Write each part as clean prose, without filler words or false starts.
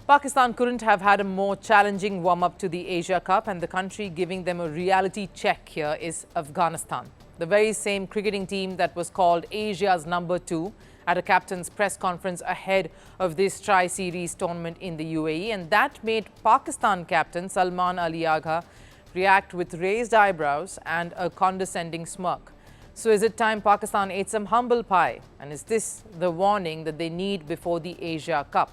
Pakistan couldn't have had a more challenging warm-up to the Asia Cup, and the country giving them a reality check here is Afghanistan. The very same cricketing team that was called Asia's number 2 at a captain's press conference ahead of this tri-series tournament in the UAE, and that made Pakistan captain Salman Ali Agha react with raised eyebrows and a condescending smirk. So is it time Pakistan ate some humble pie? And is this the warning that they need before the Asia Cup?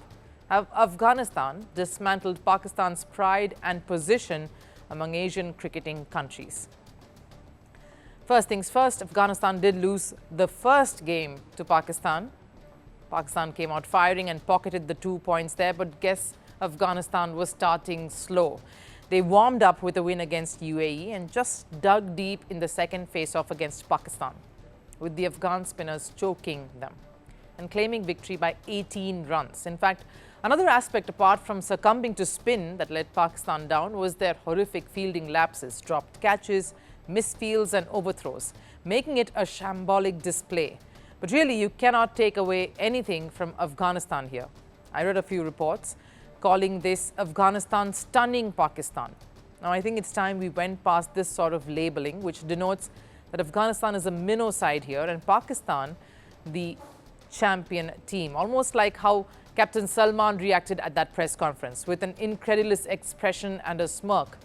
Have Afghanistan dismantled Pakistan's pride and position among Asian cricketing countries? First things first, Afghanistan did lose the first game to Pakistan. Pakistan came out firing and pocketed the 2 points there, but guess Afghanistan was starting slow. They warmed up with a win against UAE and just dug deep in the second face-off against Pakistan, with the Afghan spinners choking them and claiming victory by 18 runs. In fact, another aspect apart from succumbing to spin that let Pakistan down was their horrific fielding lapses, dropped catches, misfields and overthrows, making it a shambolic display. But really, you cannot take away anything from Afghanistan here. I read a few reports calling this Afghanistan stunning Pakistan. Now, I think it's time we went past this sort of labeling, which denotes that Afghanistan is a minnow side here and Pakistan the champion team. Almost like how Captain Salman reacted at that press conference with an incredulous expression and a smirk.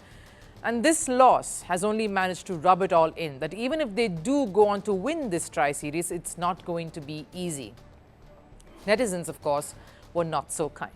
And this loss has only managed to rub it all in, that even if they do go on to win this tri-series, it's not going to be easy. Netizens, of course, were not so kind.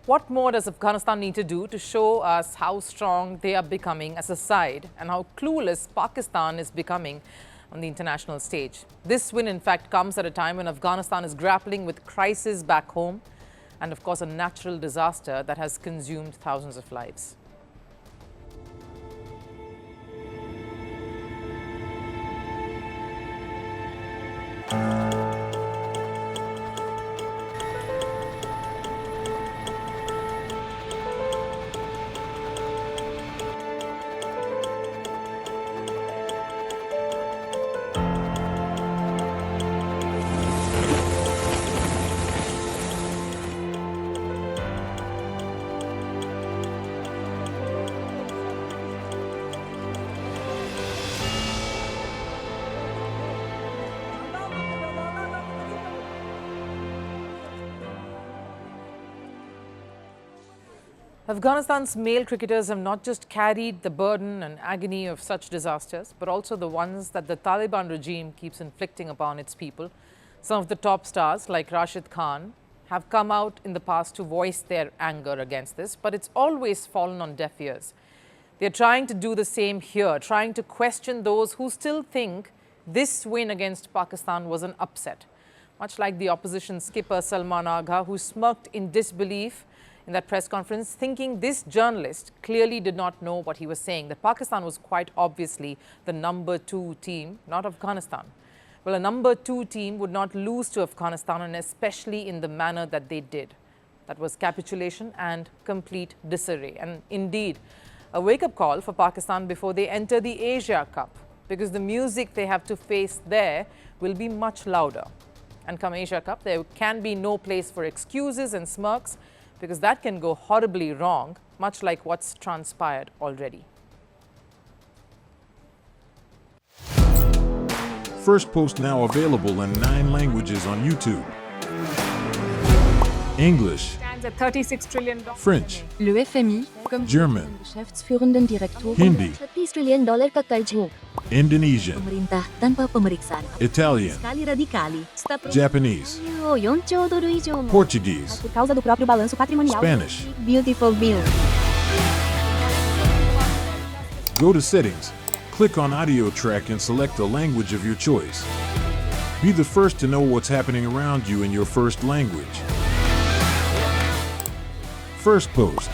What more does Afghanistan need to do to show us how strong they are becoming as a side and how clueless Pakistan is becoming on the international stage? This win, in fact, comes at a time when Afghanistan is grappling with crisis back home and, of course, a natural disaster that has consumed thousands of lives. Afghanistan's male cricketers have not just carried the burden and agony of such disasters, but also the ones that the Taliban regime keeps inflicting upon its people. Some of the top stars, like Rashid Khan, have come out in the past to voice their anger against this, but it's always fallen on deaf ears. They're trying to do the same here, trying to question those who still think this win against Pakistan was an upset. Much like the opposition skipper Salman Agha, who smirked in disbelief in that press conference, thinking this journalist clearly did not know what he was saying, that Pakistan was quite obviously the number 2 team, not Afghanistan. Well, a number 2 team would not lose to Afghanistan, and especially in the manner that they did. That was capitulation and complete disarray. And indeed, a wake-up call for Pakistan before they enter the Asia Cup, because the music they have to face there will be much louder. And come Asia Cup, there can be no place for excuses and smirks, because that can go horribly wrong, much like what's transpired already. Firstpost now available in 9 languages on YouTube. English, Stands at $36 trillion. French, Le FMI, comme German, Geschäftsführenden Direktor, Hindi, $30 trillion ka karz ho. Indonesian, Pemerintah tanpa pemeriksaan. Italian, Sekali radikali. Japanese, $4 trilhões mo. Portuguese, Por causa do próprio balanço patrimonial. Spanish. Beautiful bill. Go to Settings, click on Audio Track and select the language of your choice. Be the first to know what's happening around you in your first language. Firstpost.